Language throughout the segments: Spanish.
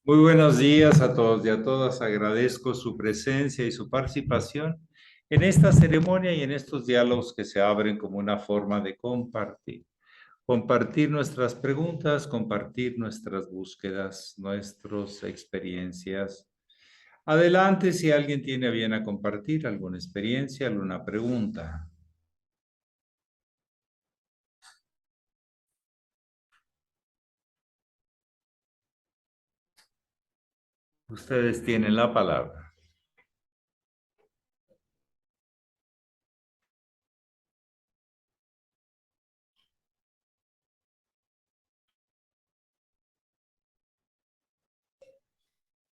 Muy buenos días a todos y a todas. Agradezco su presencia y su participación en esta ceremonia y en estos diálogos que se abren como una forma de compartir. Compartir nuestras preguntas, compartir nuestras búsquedas, nuestras experiencias. Adelante si alguien tiene a bien a compartir alguna experiencia, alguna pregunta. Ustedes tienen la palabra.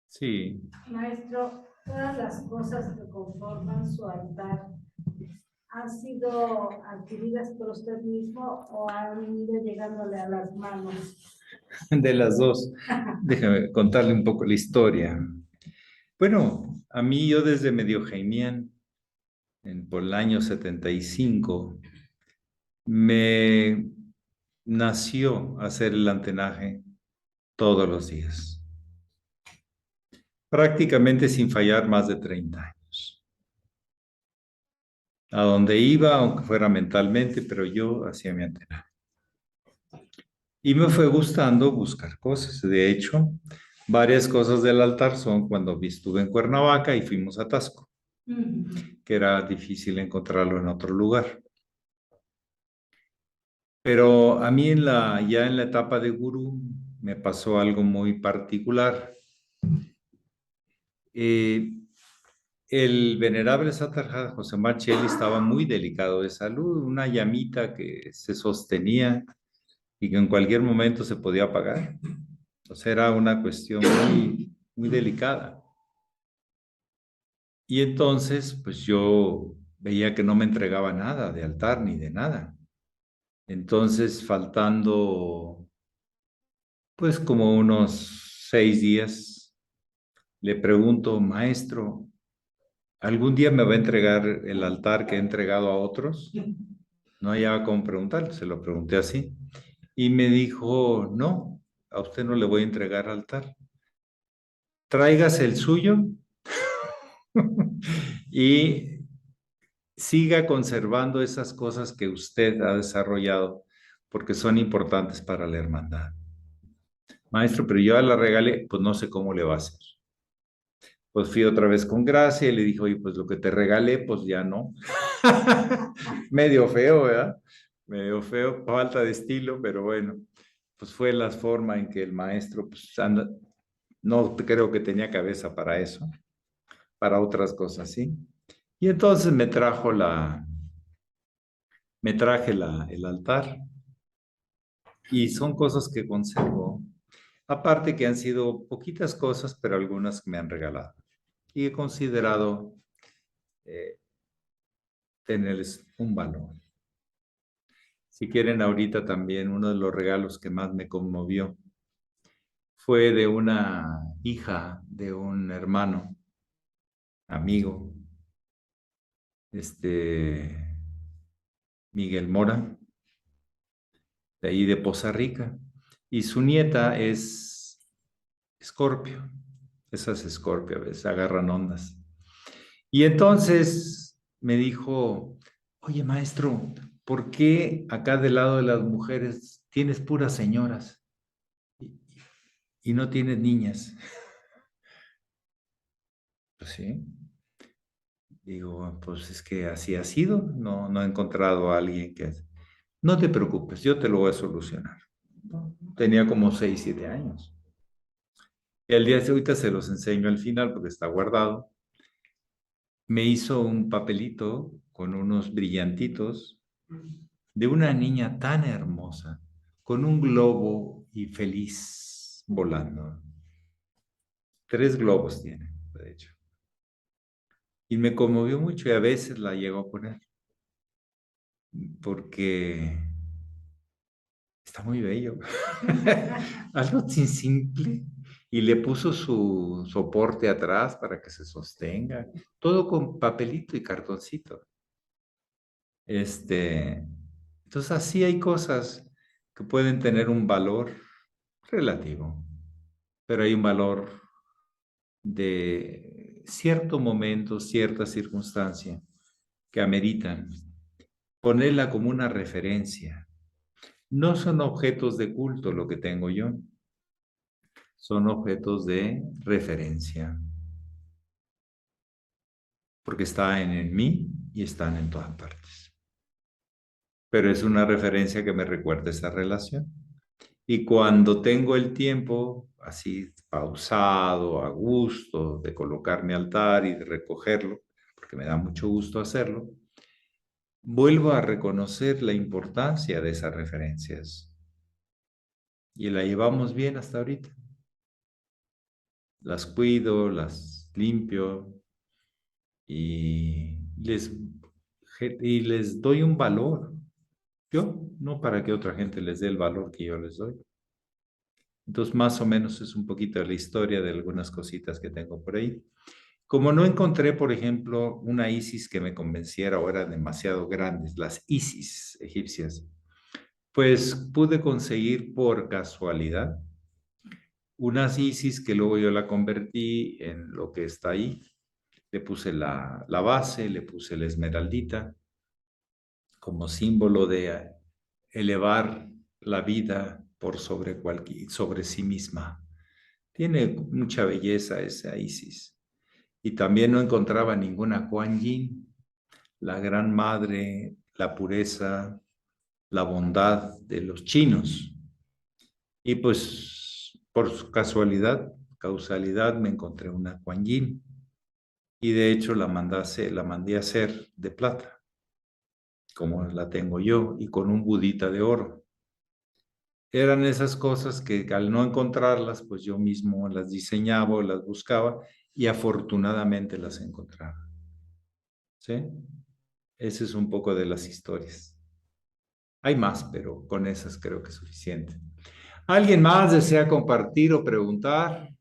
Sí. Maestro, todas las cosas que conforman su altar han sido adquiridas por usted mismo o han ido llegándole a las manos. De las dos. Déjame contarle un poco la historia. Bueno, a mí yo desde Medio Jaimián, por el año 75, me nació hacer el antenaje todos los días, prácticamente sin fallar más de 30 años. A donde iba, aunque fuera mentalmente, pero yo hacía mi antenaje. Y me fue gustando buscar cosas. De hecho, varias cosas del altar son cuando estuve en Cuernavaca y fuimos a Tasco, que era difícil encontrarlo en otro lugar. Pero a mí ya en la etapa de gurú me pasó algo muy particular. Eh, el venerable Satarjat José Marcheli estaba muy delicado de salud, una llamita que se sostenía y que en cualquier momento se podía apagar. O sea, era una cuestión muy delicada. Y entonces, pues yo veía que no me entregaba nada de altar ni de nada. Entonces, faltando pues como unos 6 días, le pregunto, maestro, ¿algún día me va a entregar el altar que he entregado a otros? No hallaba cómo preguntarle, se lo pregunté así. Y me dijo, no, a usted no le voy a entregar altar. Tráigase el suyo y siga conservando esas cosas que usted ha desarrollado porque son importantes para la hermandad. Maestro, pero yo la regalé, pues no sé cómo le va a hacer. Pues fui otra vez con Gracia y le dije, oye, pues lo que te regalé, pues ya no. Medio feo, ¿verdad? Medio feo, falta de estilo, pero bueno, pues fue la forma en que el maestro, pues no creo que tenía cabeza para eso, para otras cosas, ¿sí? Y entonces me traje el altar y son cosas que conservo. Aparte que han sido poquitas cosas, pero algunas que me han regalado. Y he considerado eh, tenerles un valor. Si quieren, ahorita también uno de los regalos que más me conmovió fue de una hija de un hermano, amigo, este Miguel Mora, de ahí de Poza Rica. Y su nieta es Escorpio. Esas Escorpio a veces agarran ondas. Y entonces me dijo, oye maestro, ¿por qué acá del lado de las mujeres tienes puras señoras y no tienes niñas? Pues sí. Digo, pues es que así ha sido, no he encontrado a alguien que... No te preocupes, yo te lo voy a solucionar. ¿No? Tenía como 6, 7 años. Y al día de ahorita se los enseño al final porque está guardado. Me hizo un papelito con unos brillantitos de una niña tan hermosa, con un globo y feliz volando. 3 globos tiene, de hecho. Y me conmovió mucho y a veces la llego a poner porque está muy bello. Algo tan simple. Y le puso su soporte atrás para que se sostenga. Todo con papelito y cartoncito. Este, entonces así hay cosas que pueden tener un valor relativo, pero hay un valor de cierto momento, cierta circunstancia que ameritan ponerla como una referencia. No son objetos de culto lo que tengo yo, son objetos de referencia, porque están en mí y están en todas partes. Pero es una referencia que me recuerda esa relación. Y cuando tengo el tiempo así pausado, a gusto, de colocar mi altar y de recogerlo, porque me da mucho gusto hacerlo, vuelvo a reconocer la importancia de esas referencias. Y la llevamos bien hasta ahorita. Las cuido, las limpio y les doy un valor. Yo, no para que otra gente les dé el valor que yo les doy. Entonces, más o menos es un poquito de la historia de algunas cositas que tengo por ahí. Como no encontré, por ejemplo, una Isis que me convenciera o eran demasiado grandes, las Isis egipcias, pues pude conseguir por casualidad unas Isis que luego yo la convertí en lo que está ahí. Le puse la base, le puse la esmeraldita como símbolo de elevar la vida por sobre sí misma. Tiene mucha belleza esa Isis. Y también no encontraba ninguna Kuan Yin, la gran madre, la pureza, la bondad de los chinos. Y pues por su causalidad, me encontré una Kuan Yin. Y de hecho la mandé a hacer de plata, como la tengo yo, y con un budita de oro. Eran esas cosas que al no encontrarlas, pues yo mismo las diseñaba o las buscaba y afortunadamente las encontraba. ¿Sí? Ese es un poco de las historias. Hay más, pero con esas creo que es suficiente. ¿Alguien más desea compartir o preguntar?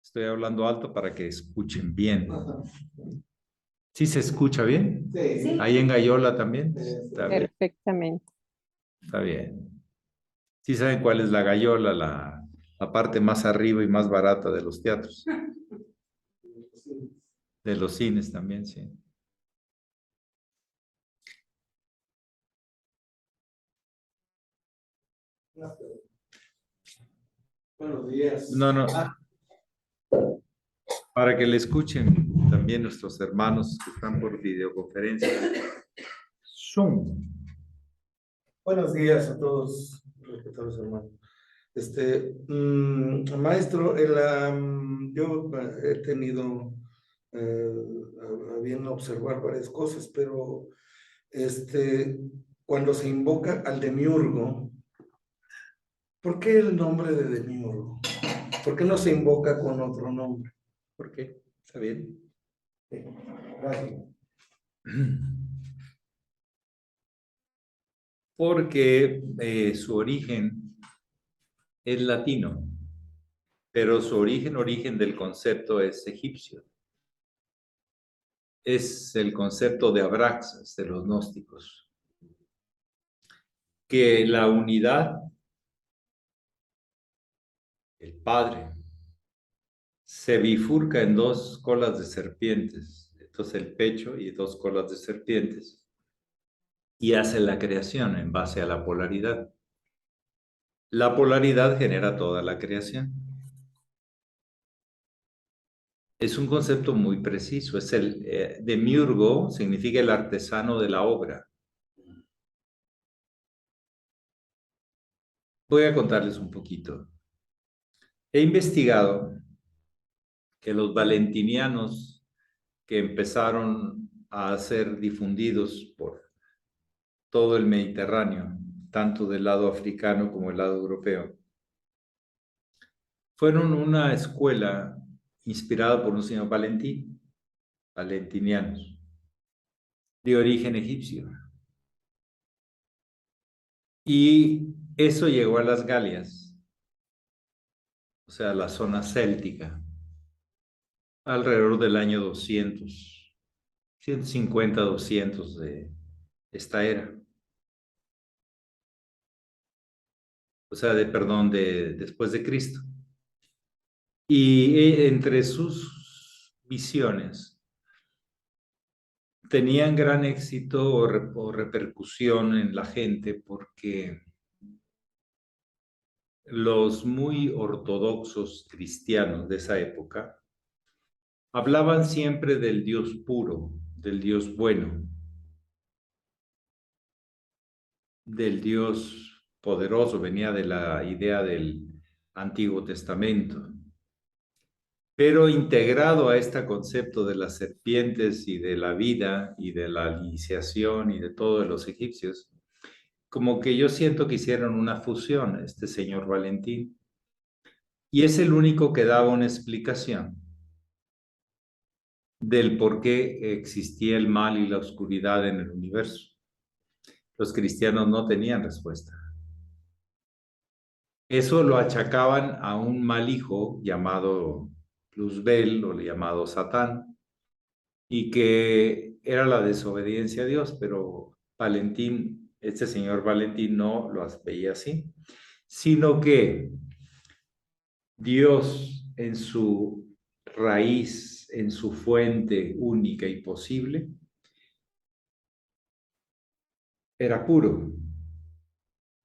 Estoy hablando alto para que escuchen bien. ¿Sí se escucha bien? Sí. ¿Ahí en Gallola también? Está bien. Perfectamente. Está bien. ¿Sí saben cuál es la Gallola, la parte más arriba y más barata de los teatros? De los cines también, sí. Buenos días. No, no. Para que le escuchen también nuestros hermanos que están por videoconferencia. Zoom. Buenos días a todos, respetados hermanos. Maestro, yo he tenido a bien observar varias cosas, pero cuando se invoca al demiurgo, ¿por qué el nombre de demiurgo? ¿Por qué no se invoca con otro nombre? ¿Por qué? ¿Está bien? Sí, gracias. Porque su origen es latino, pero su origen del concepto es egipcio. Es el concepto de Abraxas, de los gnósticos, que la unidad, el Padre, se bifurca en dos colas de serpientes, entonces el pecho y dos colas de serpientes, y hace la creación en base a la polaridad. La polaridad genera toda la creación. Es un concepto muy preciso. Es demiurgo significa el artesano de la obra. Voy a contarles un poquito. He investigado que los valentinianos que empezaron a ser difundidos por todo el Mediterráneo, tanto del lado africano como del lado europeo, fueron una escuela inspirada por un señor Valentín, valentinianos, de origen egipcio. Y eso llegó a las Galias, o sea, la zona céltica, alrededor del año 200, 150, 200 de esta era. O sea, perdón, después de Cristo. Y entre sus visiones tenían gran éxito o repercusión en la gente porque los muy ortodoxos cristianos de esa época hablaban siempre del Dios puro, del Dios bueno, del Dios poderoso, venía de la idea del Antiguo Testamento, pero integrado a este concepto de las serpientes y de la vida y de la iniciación y de todos los egipcios, como que yo siento que hicieron una fusión, este señor Valentín, y es el único que daba una explicación del por qué existía el mal y la oscuridad en el universo. Los cristianos no tenían respuesta. Eso lo achacaban a un mal hijo llamado Luzbel o llamado Satán, y que era la desobediencia a Dios, pero Valentín, este señor Valentín no lo veía así, sino que Dios en su raíz, en su fuente única y posible, era puro.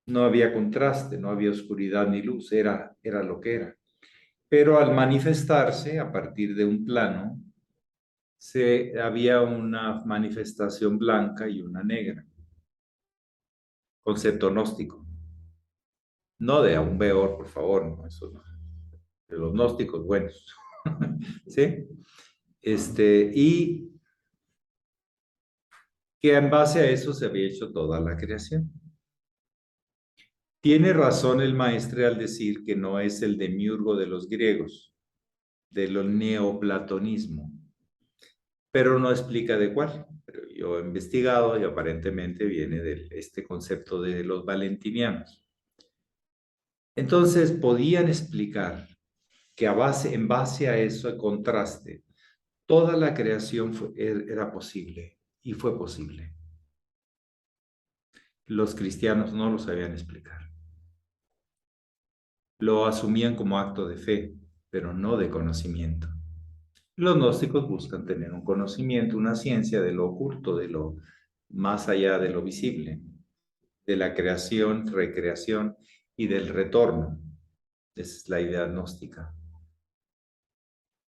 No había contraste, no había oscuridad ni luz, era lo que era. Pero al manifestarse a partir de un plano, había una manifestación blanca y una negra, concepto gnóstico. No de un veor, por favor, no, eso no. De los gnósticos buenos. ¿Sí? Y que en base a eso se había hecho toda la creación. Tiene razón el maestre al decir que no es el demiurgo de los griegos, del neoplatonismo, pero no explica de cuál. Pero yo he investigado y aparentemente viene de este concepto de los valentinianos. Entonces podían explicar que en base a eso, el contraste, toda la creación era posible y fue posible. Los cristianos no lo sabían explicar. Lo asumían como acto de fe, pero no de conocimiento. Los gnósticos buscan tener un conocimiento, una ciencia de lo oculto, de lo más allá de lo visible, de la creación, recreación y del retorno. Esa es la idea gnóstica.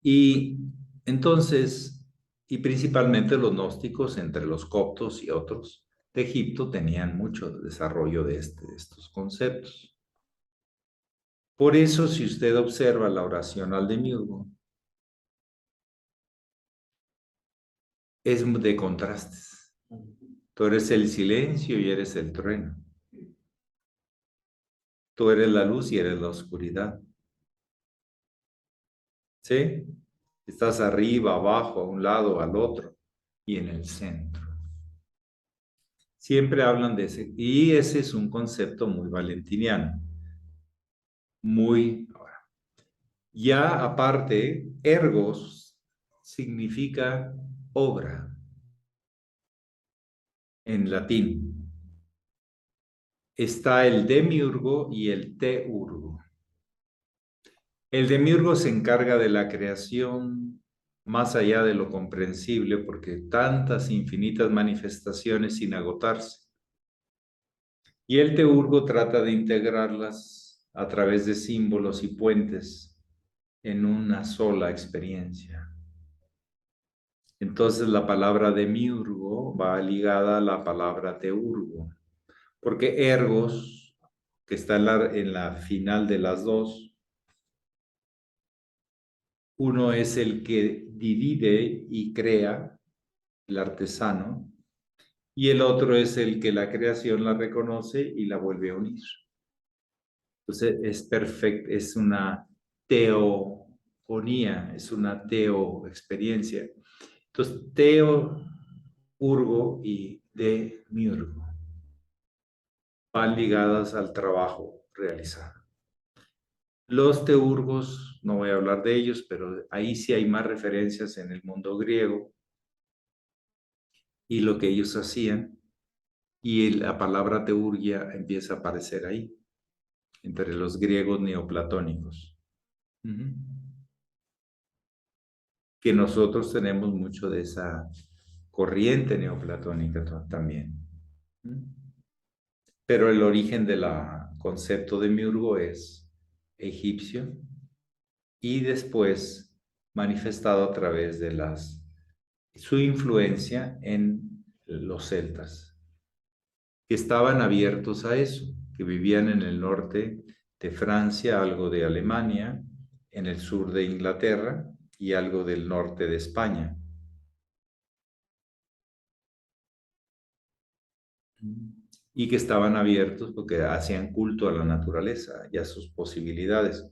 Y entonces, y principalmente los gnósticos entre los coptos y otros de Egipto tenían mucho desarrollo de estos conceptos. Por eso, si usted observa la oración al demiurgo, es de contrastes. Tú eres el silencio y eres el trueno. Tú eres la luz y eres la oscuridad. ¿Sí? Estás arriba, abajo, a un lado, al otro y en el centro. Siempre hablan de ese. Y ese es un concepto muy valentiniano. Muy. Ya aparte, ergos significa obra en latín. Está el demiurgo y el teurgo. El demiurgo se encarga de la creación más allá de lo comprensible, porque tantas infinitas manifestaciones sin agotarse. Y el teurgo trata de integrarlas a través de símbolos y puentes en una sola experiencia. Entonces la palabra demiurgo va ligada a la palabra teurgo, porque ergos, que está en la final de las dos, uno es el que divide y crea, el artesano, y el otro es el que la creación la reconoce y la vuelve a unir. Entonces es perfecto, es una teofonía, es una teo experiencia. Entonces, teo, urgo y demiurgo van ligadas al trabajo realizado. Los teurgos, no voy a hablar de ellos, pero ahí sí hay más referencias en el mundo griego y lo que ellos hacían, y la palabra teurgia empieza a aparecer ahí, entre los griegos neoplatónicos. que nosotros tenemos mucho de esa corriente neoplatónica también. Pero el origen del concepto de Miurgo es egipcio y después manifestado a través de su influencia en los celtas, que estaban abiertos a eso, que vivían en el norte de Francia, algo de Alemania, en el sur de Inglaterra y algo del norte de España. Y que estaban abiertos porque hacían culto a la naturaleza y a sus posibilidades.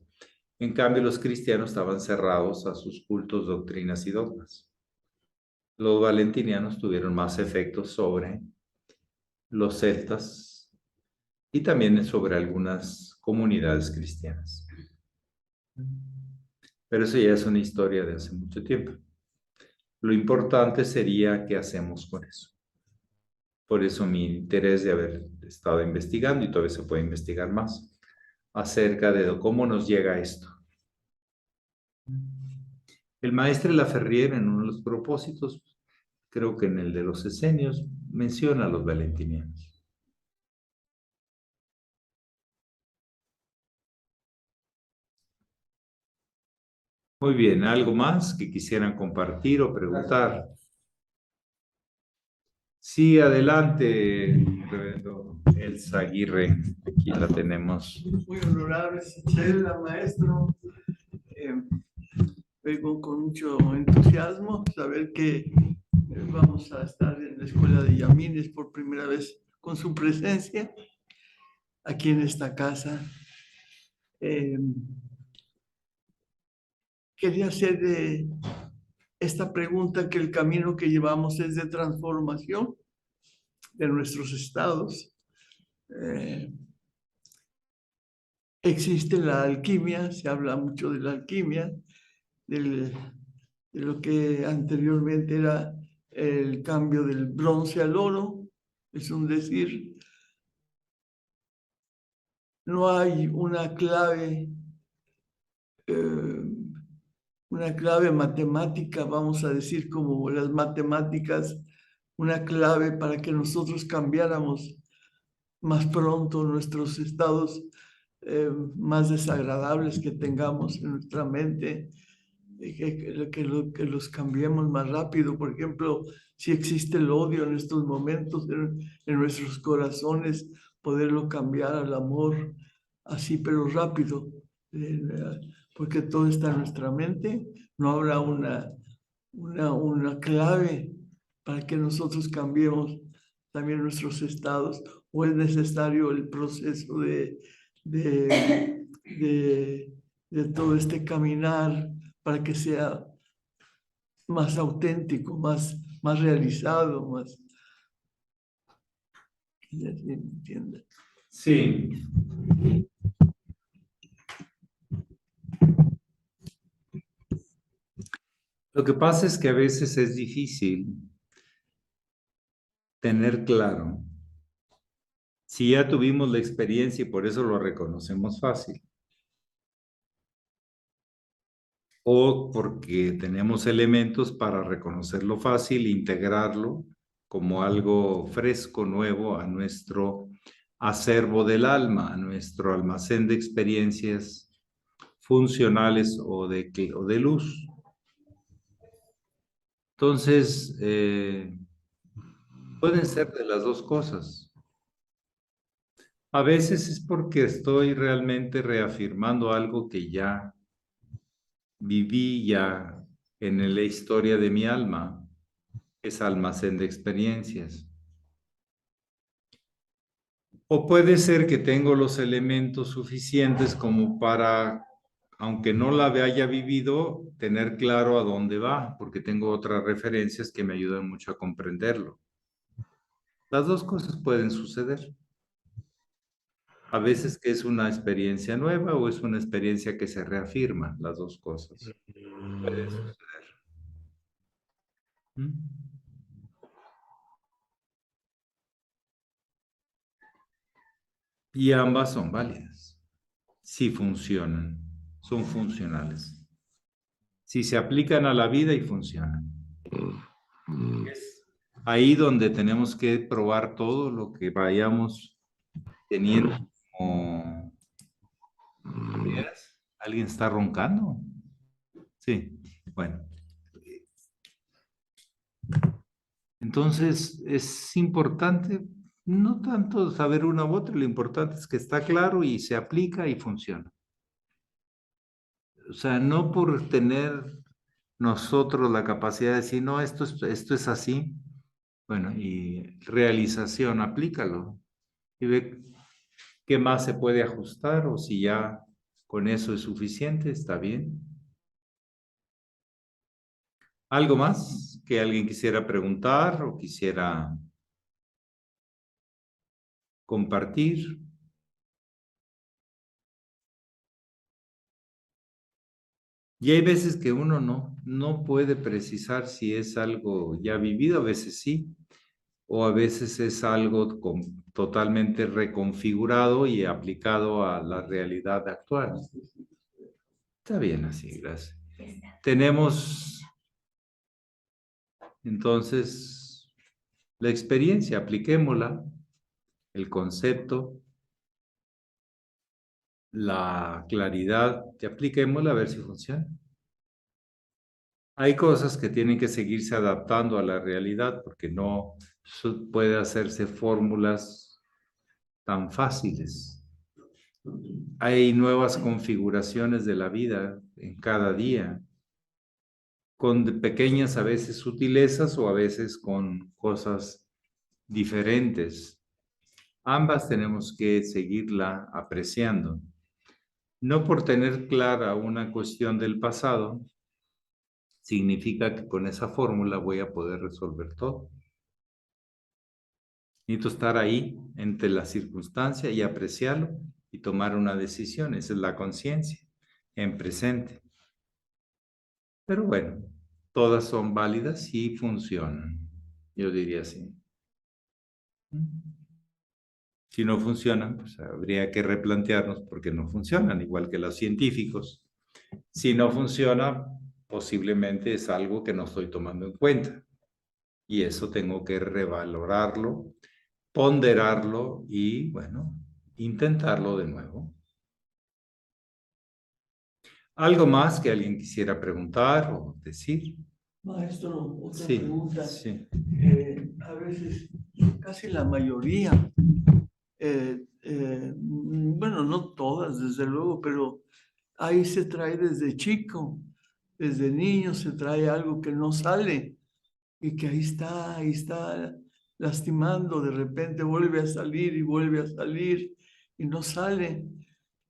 En cambio, los cristianos estaban cerrados a sus cultos, doctrinas y dogmas. Los valentinianos tuvieron más efectos sobre los celtas y también sobre algunas comunidades cristianas. Pero eso ya es una historia de hace mucho tiempo. Lo importante sería qué hacemos con eso. Por eso mi interés de haber estado investigando, y todavía se puede investigar más, acerca de cómo nos llega esto. El maestre Laferrière, en uno de los propósitos, creo que en el de los esenios, menciona a los valentinianos. Muy bien, ¿algo más que quisieran compartir o preguntar? Sí, adelante, reverendo Elsa Aguirre, aquí la tenemos. Muy honorable Sichela, maestro. Vengo con mucho entusiasmo saber que vamos a estar en la escuela de Yamines por primera vez con su presencia aquí en esta casa. Quería hacer esta pregunta, que el camino que llevamos es de transformación de nuestros estados. Existe la alquimia, se habla mucho de la alquimia, de lo que anteriormente era el cambio del bronce al oro, es un decir. No hay una clave matemática, vamos a decir, como las matemáticas, una clave para que nosotros cambiáramos más pronto nuestros estados más desagradables que tengamos en nuestra mente, que los cambiemos más rápido. Por ejemplo, si existe el odio en estos momentos en nuestros corazones, poderlo cambiar al amor, así pero rápido, porque todo está en nuestra mente. No habrá una clave para que nosotros cambiemos también nuestros estados, o es necesario el proceso de, de todo este caminar para que sea más auténtico, más realizado, más... ¿Me entiende? Sí. Lo que pasa es que a veces es difícil tener claro si ya tuvimos la experiencia y por eso lo reconocemos fácil, o porque tenemos elementos para reconocerlo fácil, integrarlo como algo fresco, nuevo a nuestro acervo del alma, a nuestro almacén de experiencias funcionales o de luz. Entonces, pueden ser de las dos cosas. A veces es porque estoy realmente reafirmando algo que ya viví ya en la historia de mi alma, es almacén de experiencias. O puede ser que tengo los elementos suficientes como para, aunque no la haya vivido, tener claro a dónde va, porque tengo otras referencias que me ayudan mucho a comprenderlo. Las dos cosas pueden suceder. A veces que es una experiencia nueva o es una experiencia que se reafirma, las dos cosas. Puede suceder. ¿Mm? Y ambas son válidas. Sí funcionan, son funcionales. si se aplican a la vida y funcionan. Es ahí donde tenemos que probar todo lo que vayamos teniendo como ideas. ¿Alguien está roncando? Sí, bueno. Entonces es importante no tanto saber una u otra, lo importante es que está claro y se aplica y funciona. O sea, no por tener nosotros la capacidad de decir, no, esto es así. Bueno, y realización, aplícalo y ve qué más se puede ajustar o si ya con eso es suficiente, está bien. ¿Algo más que alguien quisiera preguntar o quisiera compartir? Y hay veces que uno no puede precisar si es algo ya vivido, a veces sí, o a veces es algo totalmente reconfigurado y aplicado a la realidad actual. Está bien así, gracias. Tenemos entonces la experiencia, apliquémosla, el concepto, la claridad, apliquémosla a ver si funciona. Hay cosas que tienen que seguirse adaptando a la realidad porque no puede hacerse fórmulas tan fáciles. Hay nuevas configuraciones de la vida en cada día, con pequeñas a veces sutilezas o a veces con cosas diferentes. Ambas tenemos que seguirla apreciando. No por tener clara una cuestión del pasado, significa que con esa fórmula voy a poder resolver todo. Necesito estar ahí entre la circunstancia y apreciarlo y tomar una decisión. Esa es la conciencia en presente. Pero bueno, todas son válidas y funcionan. Yo diría así. Si no funcionan, pues habría que replantearnos por qué no funcionan, igual que los científicos. Si no funciona, posiblemente es algo que no estoy tomando en cuenta. Y eso tengo que revalorarlo, ponderarlo y, bueno, intentarlo de nuevo. ¿Algo más que alguien quisiera preguntar o decir? Maestro, otra Sí, pregunta. sí. A veces, casi la mayoría, bueno, no todas, desde luego, pero ahí se trae desde chico, desde niño se trae algo que no sale y que ahí está lastimando, de repente vuelve a salir y vuelve a salir y no sale.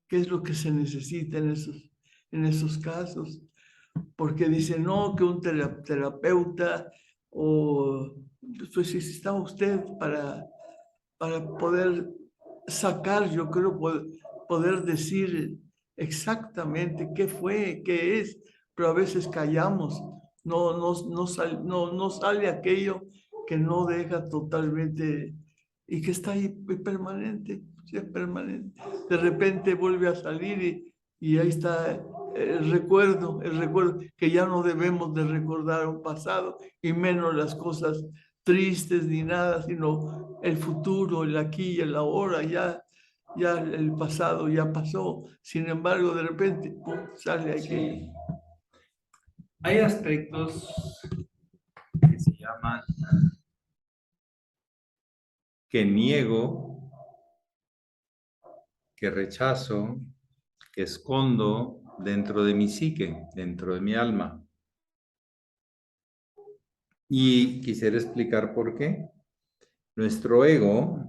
¿Qué es lo que se necesita en esos casos? Porque dice, no, que un terapeuta o pues si está usted para poder sacar, yo creo, poder decir exactamente qué fue, qué es, pero a veces callamos, no sale aquello que no deja totalmente y que está ahí permanente, sí, es permanente. De repente vuelve a salir y ahí está el recuerdo que ya no debemos de recordar un pasado y menos las cosas tristes ni nada, sino el futuro, el aquí y el ahora, ya el pasado ya pasó. Sin embargo, de repente, ¡pum!, sale aquello. Sí. Hay aspectos que se llaman que niego, que rechazo, que escondo dentro de mi psique, dentro de mi alma. Y quisiera explicar por qué. Nuestro ego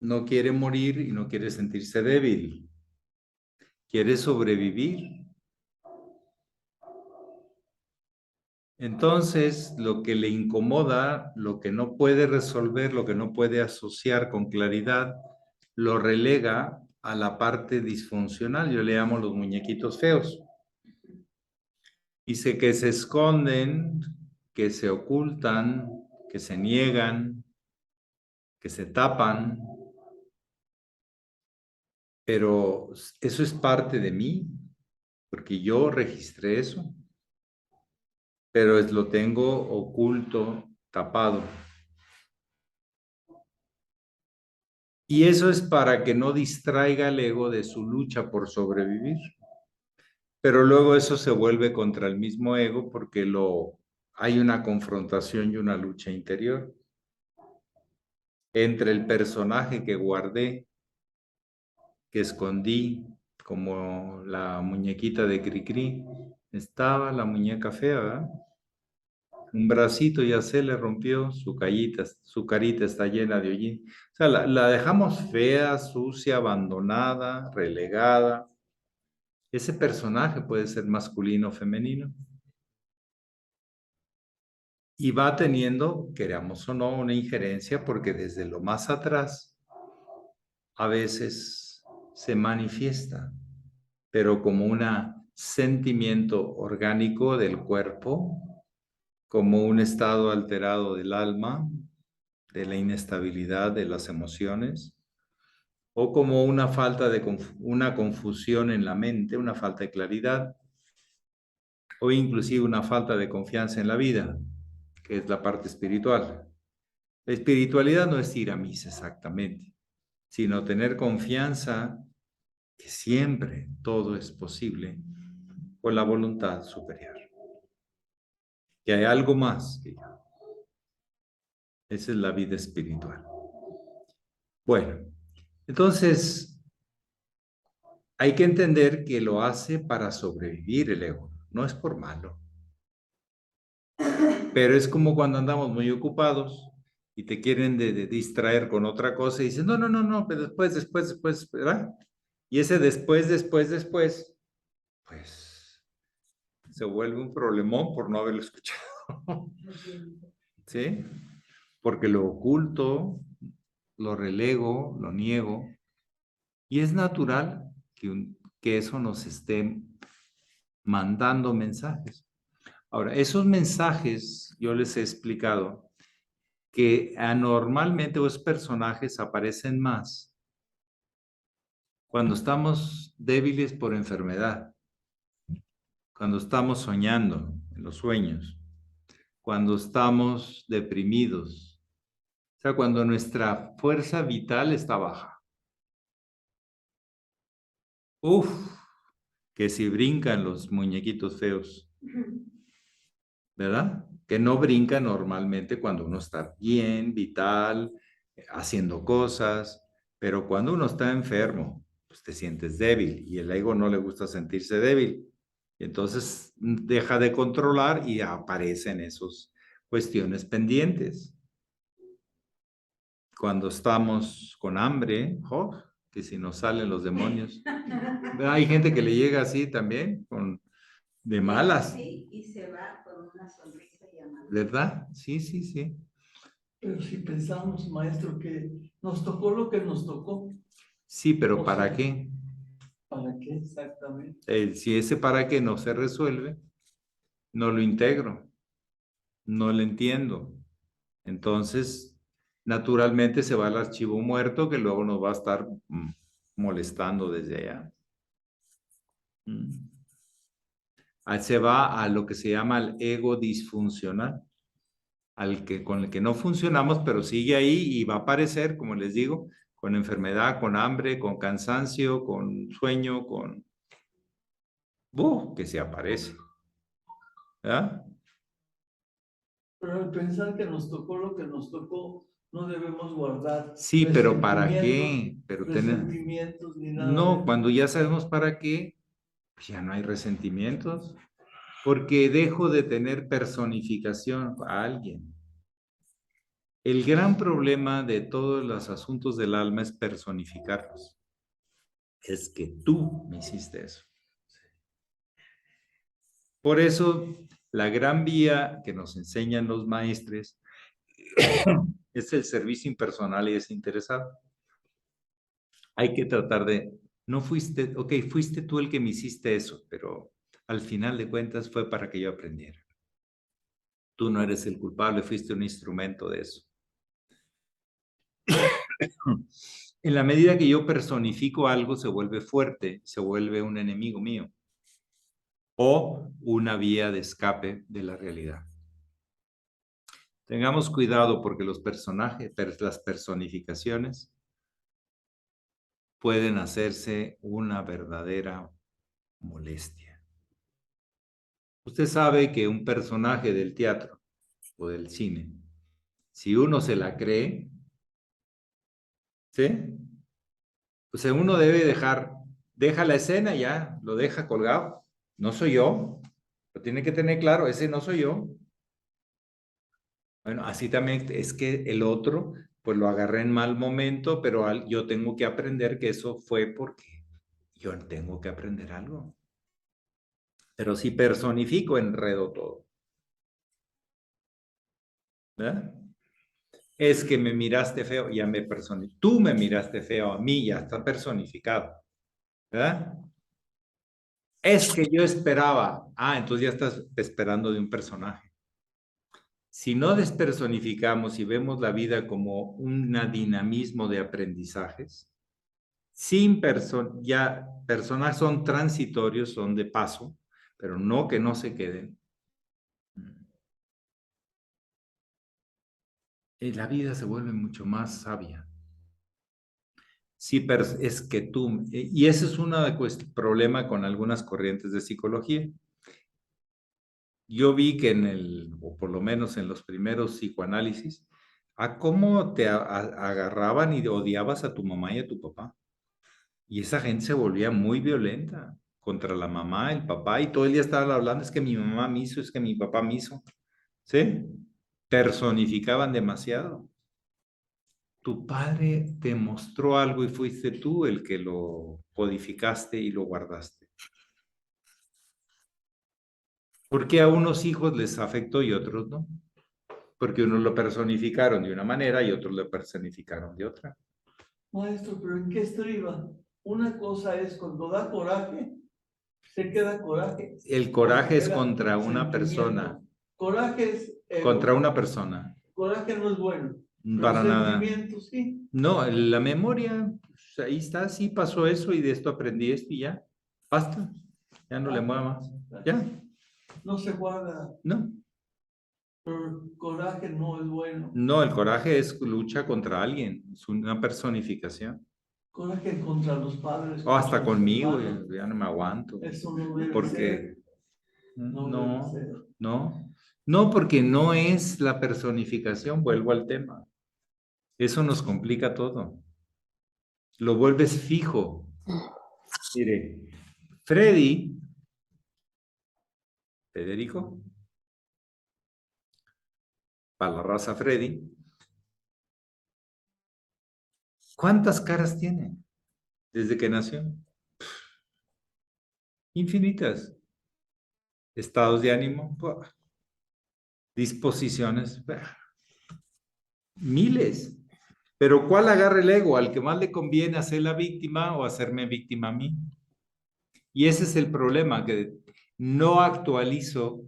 no quiere morir y no quiere sentirse débil. Quiere sobrevivir. Entonces, lo que le incomoda, lo que no puede resolver, lo que no puede asociar con claridad, lo relega a la parte disfuncional. Yo le llamo los muñequitos feos. Dice que se esconden, que se ocultan, que se niegan, que se tapan, pero eso es parte de mí, porque yo registré eso. pero lo tengo oculto, tapado. Y eso es para que no distraiga al ego de su lucha por sobrevivir. Pero luego eso se vuelve contra el mismo ego porque hay una confrontación y una lucha interior entre el personaje que guardé, que escondí, como la muñequita de Cricri. Estaba la muñeca fea, ¿verdad? Un bracito ya se le rompió, su carita está llena de hollín. O sea, la dejamos fea, sucia, abandonada, relegada. Ese personaje puede ser masculino o femenino. Y va teniendo, queramos o no, una injerencia porque desde lo más atrás a veces se manifiesta, pero como un sentimiento orgánico del cuerpo, como un estado alterado del alma, de la inestabilidad de las emociones, o como una falta de una confusión en la mente, una falta de claridad, o inclusive una falta de confianza en la vida, que es la parte espiritual. La espiritualidad no es ir a misa exactamente, sino tener confianza que siempre todo es posible con la voluntad superior. Que hay algo más que yo. Esa es la vida espiritual. Bueno, entonces hay que entender que lo hace para sobrevivir el ego, no es por malo. Pero es como cuando andamos muy ocupados y te quieren de distraer con otra cosa y dicen, no, no, no, no, pero después, ¿verdad? Y ese después, pues se vuelve un problemón por no haberlo escuchado. ¿Sí? Porque lo oculto, lo relego, lo niego, y es natural que eso nos esté mandando mensajes. Ahora, esos mensajes, yo les he explicado que anormalmente los personajes aparecen más cuando estamos débiles por enfermedad, cuando estamos soñando en los sueños, cuando estamos deprimidos, o sea, cuando nuestra fuerza vital está baja. Uf, que si brincan los muñequitos feos, ¿verdad? Que no brincan normalmente cuando uno está bien, vital, haciendo cosas, pero cuando uno está enfermo, pues te sientes débil y el ego no le gusta sentirse débil. Entonces deja de controlar y aparecen esas cuestiones pendientes. Cuando estamos con hambre, ¡oh!, que si nos salen los demonios. Hay gente que le llega así también, de malas. Sí, y se va con una sonrisa y amable. ¿Verdad? Sí, sí, sí. Pero si pensamos, maestro, que nos tocó lo que nos tocó, Sí, pero O ¿para sea, qué? ¿para qué exactamente? Si ese para qué no se resuelve, no lo integro, no lo entiendo. Entonces, naturalmente se va al archivo muerto que luego nos va a estar molestando desde allá. Se va a lo que se llama el ego disfuncional, con el que no funcionamos, pero sigue ahí y va a aparecer, como les digo, con enfermedad, con hambre, con cansancio, con sueño, con... que se aparece. ¿Verdad? Pero al pensar que nos tocó lo que nos tocó, no debemos guardar Sí, pero ¿para qué? resentimientos ni nada de No, eso. cuando ya sabemos para qué, pues ya no hay resentimientos, porque dejo de tener personificación a alguien. El gran problema de todos los asuntos del alma es personificarlos. Es que tú me hiciste eso. Por eso, la gran vía que nos enseñan los maestres es el servicio impersonal y desinteresado. Hay que tratar de, no fuiste, ok, fuiste tú el que me hiciste eso, pero al final de cuentas fue para que yo aprendiera. Tú no eres el culpable, fuiste un instrumento de eso. En la medida que yo personifico algo, se vuelve fuerte, se vuelve un enemigo mío. o una vía de escape de la realidad. Tengamos cuidado porque los personajes, las personificaciones pueden hacerse una verdadera molestia. Usted sabe que un personaje del teatro o del cine, si uno se la cree, ¿sí? Pues uno debe deja la escena y ya, lo deja colgado. No soy yo, lo tiene que tener claro, ese no soy yo. Bueno, así también es que el otro, pues lo agarré en mal momento, pero yo tengo que aprender que eso fue porque yo tengo que aprender algo. Pero si personifico, enredo todo. ¿Verdad? Es que me miraste feo, ya me personifico. Tú me miraste feo a mí, ya está personificado. ¿Verdad? Es que yo esperaba. Ah, entonces ya estás esperando de un personaje. Si no despersonificamos y vemos la vida como un dinamismo de aprendizajes, sin ya personas son transitorios, son de paso, pero no que no se queden. La vida se vuelve mucho más sabia. Sí, pero es que tú, y ese es un problema con algunas corrientes de psicología. Yo vi que o por lo menos en los primeros psicoanálisis, a cómo te agarraban y odiabas a tu mamá y a tu papá. Y esa gente se volvía muy violenta contra la mamá, el papá, y todo el día estaban hablando, es que mi mamá me hizo, es que mi papá me hizo. ¿Sí? Personificaban demasiado. Tu padre te mostró algo y fuiste tú el que lo codificaste y lo guardaste. ¿Por qué a unos hijos les afectó y a otros no? Porque unos lo personificaron de una manera y otros lo personificaron de otra. Maestro, pero ¿en qué estriba? Una cosa es cuando da coraje, se queda coraje. El coraje es Queda contra una sentimiento. persona. Coraje es Contra una persona. Coraje no es bueno. Pero Para nada. sentimiento sí. No, la memoria, pues, ahí está, sí pasó eso y de esto aprendí esto y ya. Basta. Ya no le mueva más. Ya. No se guarda. No. Pero el coraje no es bueno. No, el coraje es lucha contra alguien, es una personificación. Coraje contra los padres. O hasta contra los conmigo, hermanos. ya no me aguanto. Eso no debe Porque ser. no, Debe ser. no, porque no es la personificación, vuelvo al tema. Eso nos complica todo. Lo vuelves fijo. Mire, Federico, para la raza Freddy, ¿cuántas caras tiene desde que nació? Infinitas. Estados de ánimo, disposiciones, miles. Pero ¿cuál agarra el ego? ¿Al que más le conviene hacer la víctima o hacerme víctima a mí? Y ese es el problema, que no actualizo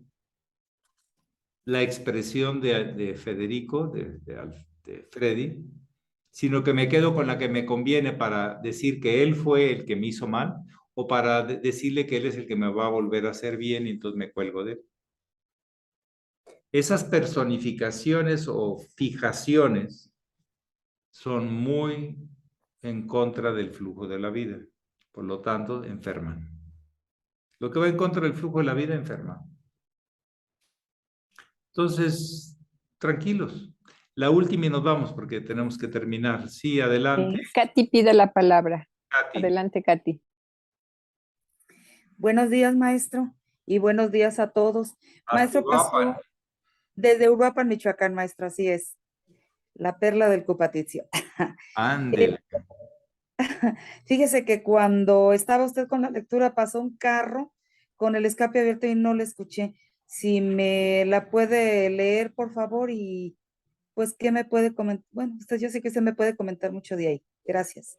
la expresión de Federico, de Freddy, sino que me quedo con la que me conviene para decir que él fue el que me hizo mal o para decirle que él es el que me va a volver a hacer bien y entonces me cuelgo de él. Esas personificaciones o fijaciones son muy en contra del flujo de la vida. Por lo tanto, enferman. Lo que va en contra del flujo de la vida enferma. Entonces, tranquilos. La última y nos vamos porque tenemos que terminar. Sí, adelante. Katy pide la palabra. Katy. Adelante, Katy. Buenos días, maestro, y buenos días a todos. Maestro, Uruapan. desde Uruapan, Michoacán, maestro, así es. La perla del Cupaticio. Ándele. Fíjese que cuando estaba usted con la lectura pasó un carro con el escape abierto y no le escuché. Si me la puede leer, por favor, y pues, ¿qué me puede comentar? Bueno, usted, yo sé que usted me puede comentar mucho de ahí. Gracias.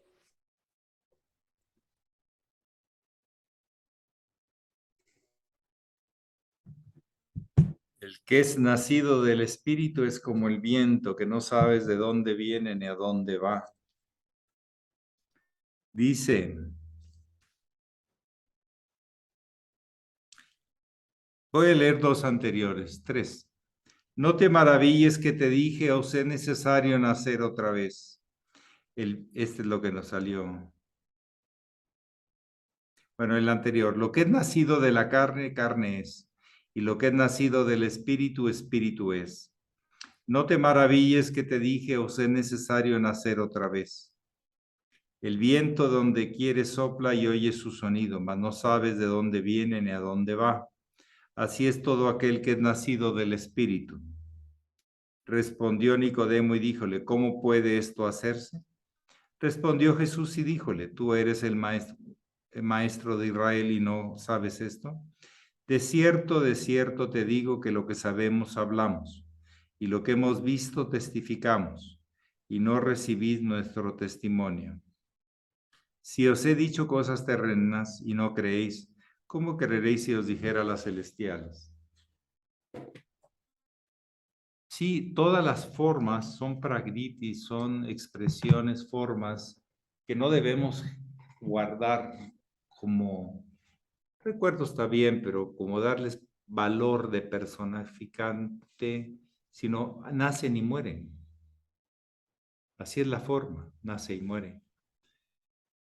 El que es nacido del Espíritu es como el viento, que no sabes de dónde viene ni a dónde va. Dice, Voy a leer 2 anteriores, 3. No te maravilles que te dije, os es necesario nacer otra vez. Este es lo que nos salió. Bueno, el anterior. Lo que es nacido de la carne, carne es. Y lo que es nacido del espíritu, espíritu es. No te maravilles que te dije, os es necesario nacer otra vez. El viento donde quiere sopla y oyes su sonido, mas no sabes de dónde viene ni a dónde va. Así es todo aquel que es nacido del espíritu. Respondió Nicodemo y díjole, ¿cómo puede esto hacerse? Respondió Jesús y díjole, ¿tú eres el maestro de Israel y no sabes esto? De cierto te digo que lo que sabemos hablamos, y lo que hemos visto testificamos, y no recibís nuestro testimonio. Si os he dicho cosas terrenas y no creéis, ¿cómo creeréis si os dijera las celestiales? Sí, todas las formas son prakriti, son expresiones, formas que no debemos guardar como, recuerdo está bien, pero como darles valor de personificante, sino nacen y mueren. Así es la forma, nace y muere.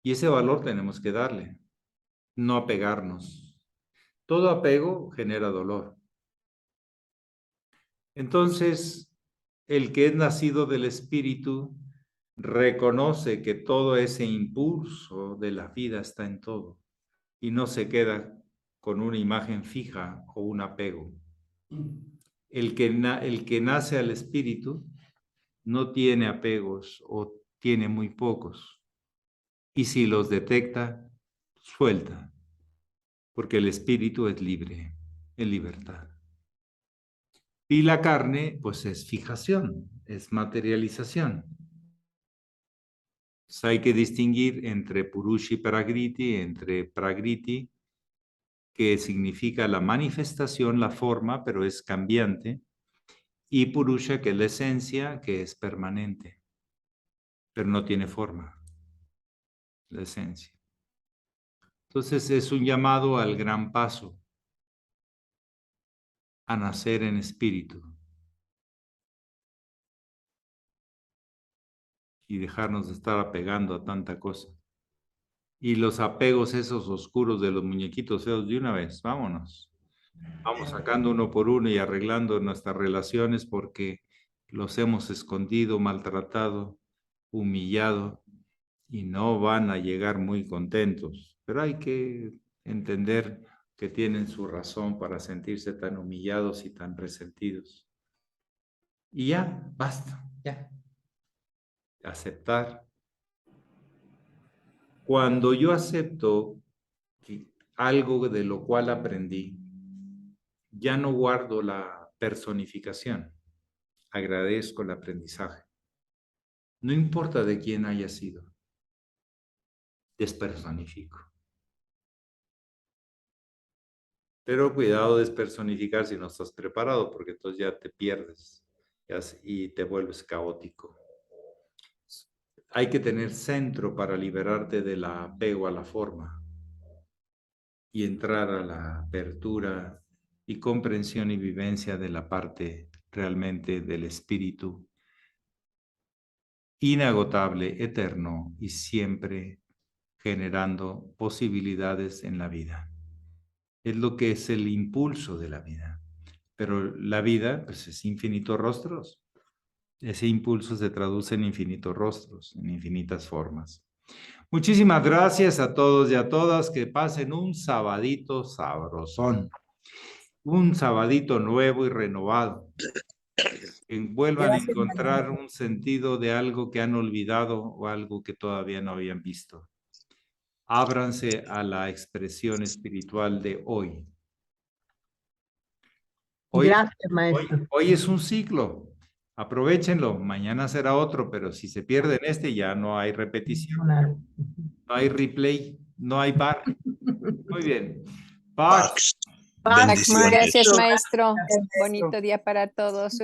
Y ese valor tenemos que darle, no apegarnos. Todo apego genera dolor. Entonces, el que es nacido del Espíritu reconoce que todo ese impulso de la vida está en todo y no se queda con una imagen fija o un apego. El que nace al Espíritu no tiene apegos o tiene muy pocos. Y si los detecta, suelta, porque el Espíritu es libre, es libertad. Y la carne, pues es fijación, es materialización. Entonces hay que distinguir entre Purusha y Prakriti, entre Prakriti, que significa la manifestación, la forma, pero es cambiante, y Purusha, que es la esencia, que es permanente, pero no tiene forma, la esencia. Entonces es un llamado al gran paso, a nacer en espíritu y dejarnos de estar apegando a tanta cosa. Y los apegos esos oscuros de los muñequitos feos de una vez, vámonos. Vamos sacando uno por uno y arreglando nuestras relaciones porque los hemos escondido, maltratado, humillado y no van a llegar muy contentos. Pero hay que entender que tienen su razón para sentirse tan humillados y tan resentidos. Y ya, basta, ya. Aceptar. Cuando yo acepto algo de lo cual aprendí, ya no guardo la personificación, agradezco el aprendizaje. No importa de quién haya sido, despersonifico. Pero cuidado despersonificar si no estás preparado, porque entonces ya te pierdes y te vuelves caótico. Hay que tener centro para liberarte del apego a la forma y entrar a la apertura y comprensión y vivencia de la parte realmente del espíritu inagotable, eterno y siempre generando posibilidades en la vida. Es lo que es el impulso de la vida. Pero la vida, pues, es infinitos rostros. Ese impulso se traduce en infinitos rostros, en infinitas formas. Muchísimas gracias a todos y a todas. Que pasen un sabadito sabrosón. Un sabadito nuevo y renovado. Que vuelvan a encontrar un sentido de algo que han olvidado o algo que todavía no habían visto. Ábranse a la expresión espiritual de hoy. Gracias, maestro. Hoy es un ciclo. Aprovechenlo. Mañana será otro, pero si se pierden este, ya no hay repetición. Claro. No hay replay. No hay bar. Muy bien. Pax. Gracias, maestro. Bonito día para todos.